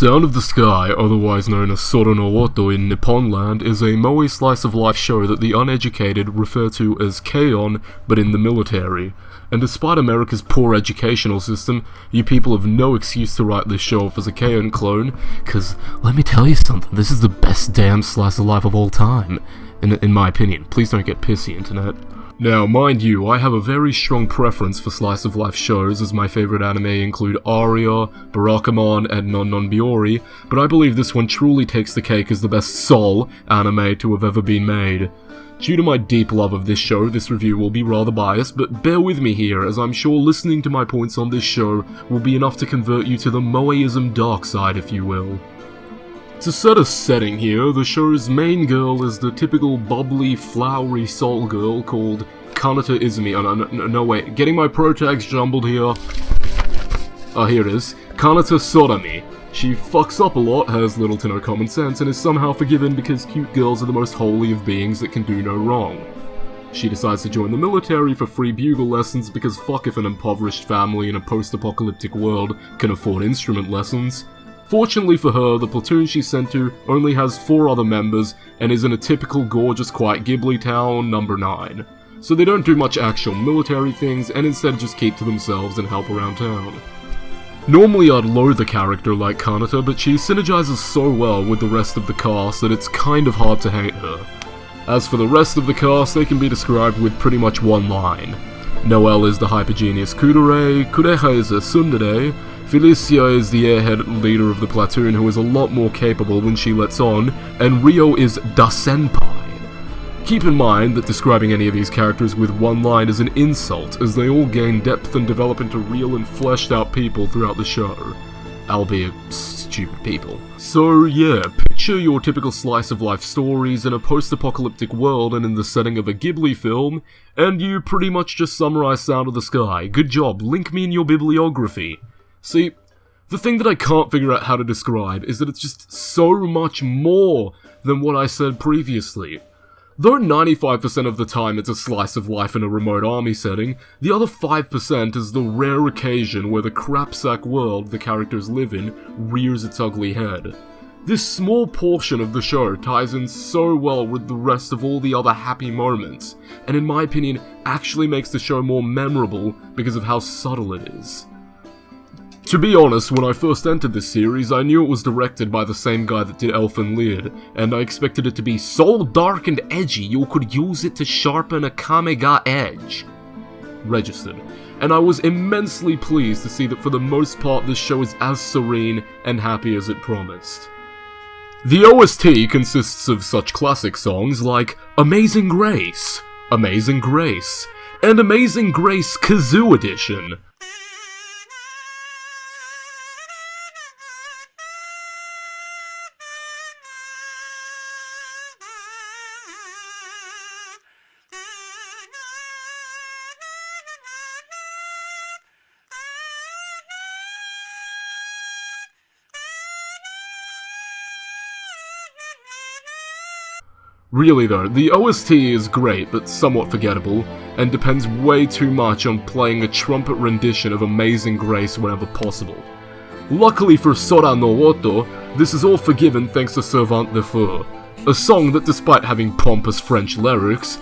Sound of the Sky, otherwise known as Sora no Woto in Nippon land, is a moe slice-of-life show that the uneducated refer to as K-On, but in the military. And despite America's poor educational system, you people have no excuse to write this show off as a K-On clone, cause let me tell you something, this is the best damn slice-of-life of all time. In my opinion. Please don't get pissy, internet. Now, mind you, I have a very strong preference for slice-of-life shows, as my favorite anime include Aria, Barakamon, and Non Non Biyori, but I believe this one truly takes the cake as the best Sol anime to have ever been made. Due to my deep love of this show, this review will be rather biased, but bear with me here, as I'm sure listening to my points on this show will be enough to convert you to the moeism dark side, if you will. To set a setting here, the show's main girl is the typical bubbly, flowery soul girl called Kanata Izumi. No wait, getting my pro tags jumbled here. Here it is. Kanata Sorami. She fucks up a lot, has little to no common sense, and is somehow forgiven because cute girls are the most holy of beings that can do no wrong. She decides to join the military for free bugle lessons because fuck if an impoverished family in a post-apocalyptic world can afford instrument lessons. Fortunately for her, the platoon she's sent to only has 4 other members and is in a typical gorgeous quiet Ghibli town, number 9. So they don't do much actual military things and instead just keep to themselves and help around town. Normally I'd loathe a character like Kanata, but she synergizes so well with the rest of the cast that it's kind of hard to hate her. As for the rest of the cast, they can be described with pretty much one line. Noelle is the hypergenius Kudere, Kureha is a tsundere, Felicia is the airhead leader of the platoon who is a lot more capable when she lets on, and Rio is da senpai. Keep in mind that describing any of these characters with one line is an insult, as they all gain depth and develop into real and fleshed out people throughout the show. Albeit, stupid people. So yeah, picture your typical slice-of-life stories in a post-apocalyptic world and in the setting of a Ghibli film, and you pretty much just summarize Sound of the Sky. Good job, link me in your bibliography. See, the thing that I can't figure out how to describe is that it's just so much more than what I said previously. Though 95% of the time it's a slice of life in a remote army setting, the other 5% is the rare occasion where the crapsack world the characters live in rears its ugly head. This small portion of the show ties in so well with the rest of all the other happy moments, and in my opinion actually makes the show more memorable because of how subtle it is. To be honest, when I first entered this series, I knew it was directed by the same guy that did Elfen Lied, and I expected it to be so dark and edgy you could use it to sharpen a Kamega edge. Registered. And I was immensely pleased to see that for the most part this show is as serene and happy as it promised. The OST consists of such classic songs like Amazing Grace, Amazing Grace, and Amazing Grace Kazoo Edition. Really though, the OST is great but somewhat forgettable, and depends way too much on playing a trumpet rendition of Amazing Grace whenever possible. Luckily for Sora no Woto, this is all forgiven thanks to Servant de Feu, a song that despite having pompous French lyrics,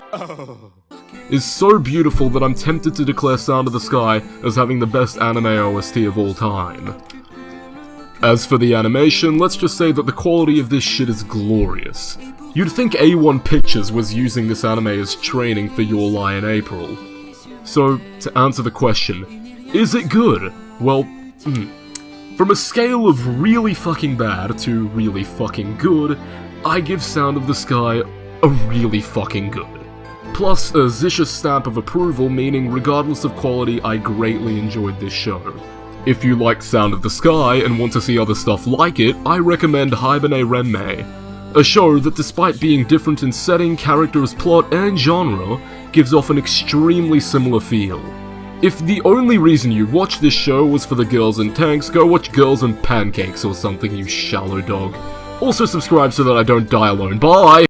is so beautiful that I'm tempted to declare Sound of the Sky as having the best anime OST of all time. As for the animation, let's just say that the quality of this shit is glorious. You'd think A1 Pictures was using this anime as training for Your Lie in April. So, to answer the question, is it good? Well, from a scale of really fucking bad to really fucking good, I give Sound of the Sky a really fucking good. Plus a zisha stamp of approval, meaning regardless of quality, I greatly enjoyed this show. If you like Sound of the Sky and want to see other stuff like it, I recommend Haibane Renmei, a show that despite being different in setting, characters, plot, and genre, gives off an extremely similar feel. If the only reason you watch this show was for the girls in tanks, go watch Girls and Pancakes or something, you shallow dog. Also subscribe so that I don't die alone. Bye!